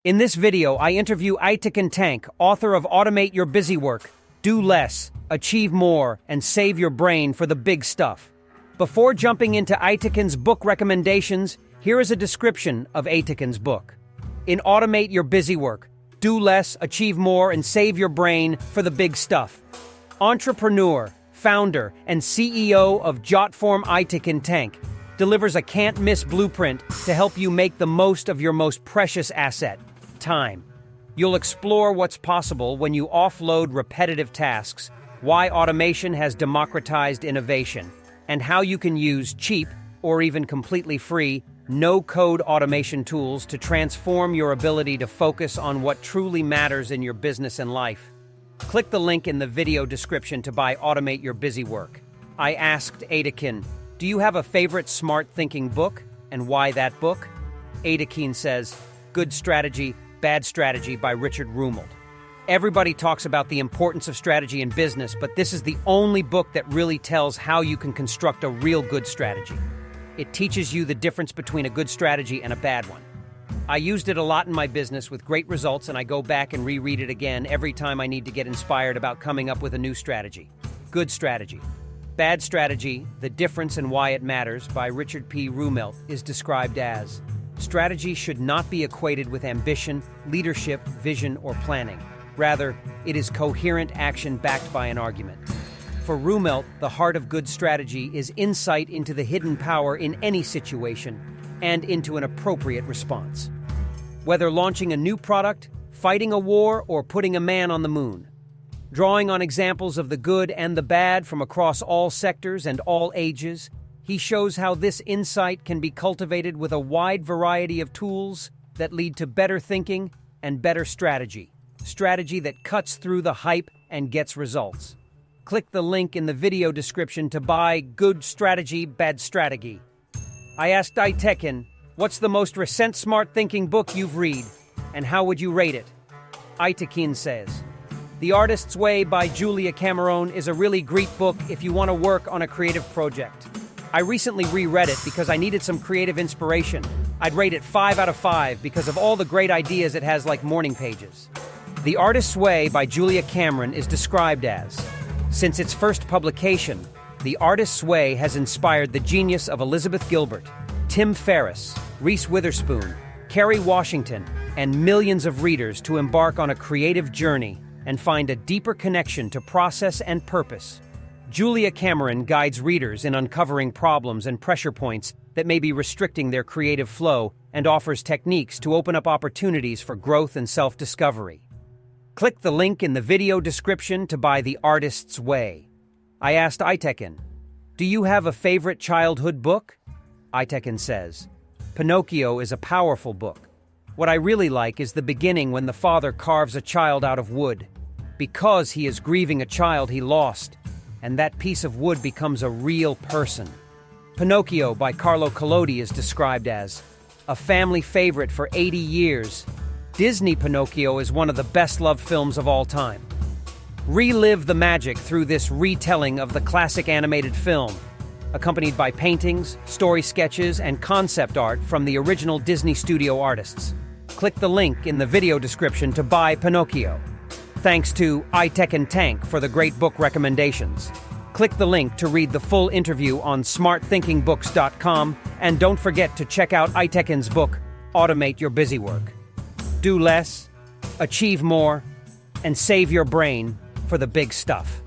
In this video, I interview Aytekin Tank, author of Automate Your Busywork, Do Less, Achieve More, and Save Your Brain for the Big Stuff. Before jumping into Aytekin's book recommendations, here is a description of Aytekin's book. In Automate Your Busywork, Do Less, Achieve More, and Save Your Brain for the Big Stuff. Entrepreneur, founder, and CEO of Jotform Aytekin Tank delivers a can't-miss blueprint to help you make the most of your most precious asset, time. You'll explore what's possible when you offload repetitive tasks, why automation has democratized innovation, and how you can use cheap, or even completely free, no-code automation tools to transform your ability to focus on what truly matters in your business and life. Click the link in the video description to buy Automate Your Busywork. I asked Aytekin, do you have a favorite smart thinking book, and why that book? Aytekin says, Good Strategy, Bad Strategy by Richard Rumelt. Everybody talks about the importance of strategy in business, but this is the only book that really tells how you can construct a real good strategy. It teaches you the difference between a good strategy and a bad one. I used it a lot in my business with great results, and I go back and reread it again every time I need to get inspired about coming up with a new strategy. Good Strategy. Bad Strategy, The Difference and Why It Matters by Richard P. Rumelt is described as, strategy should not be equated with ambition, leadership, vision, or planning. Rather, it is coherent action backed by an argument. For Rumelt, the heart of good strategy is insight into the hidden power in any situation and into an appropriate response. Whether launching a new product, fighting a war, or putting a man on the moon. Drawing on examples of the good and the bad from across all sectors and all ages, he shows how this insight can be cultivated with a wide variety of tools that lead to better thinking and better strategy. Strategy that cuts through the hype and gets results. Click the link in the video description to buy Good Strategy, Bad Strategy. I asked Aytekin, what's the most recent smart thinking book you've read, and how would you rate it? Aytekin says, The Artist's Way by Julia Cameron is a really great book if you want to work on a creative project. I recently reread it because I needed some creative inspiration. I'd rate it 5 out of 5 because of all the great ideas it has, like morning pages. The Artist's Way by Julia Cameron is described as, since its first publication, The Artist's Way has inspired the genius of Elizabeth Gilbert, Tim Ferriss, Reese Witherspoon, Kerry Washington, and millions of readers to embark on a creative journey and find a deeper connection to process and purpose. Julia Cameron guides readers in uncovering problems and pressure points that may be restricting their creative flow and offers techniques to open up opportunities for growth and self-discovery. Click the link in the video description to buy The Artist's Way. I asked Aytekin, do you have a favorite childhood book? Aytekin says, Pinocchio is a powerful book. What I really like is the beginning when the father carves a child out of wood, because he is grieving a child he lost, and that piece of wood becomes a real person. Pinocchio by Carlo Collodi is described as a family favorite for 80 years. Disney Pinocchio is one of the best-loved films of all time. Relive the magic through this retelling of the classic animated film, accompanied by paintings, story sketches, and concept art from the original Disney studio artists. Click the link in the video description to buy Pinocchio. Thanks to Aytekin Tank for the great book recommendations. Click the link to read the full interview on smartthinkingbooks.com, and don't forget to check out Aytekin's book, Automate Your Busywork. Do less, achieve more, and save your brain for the big stuff.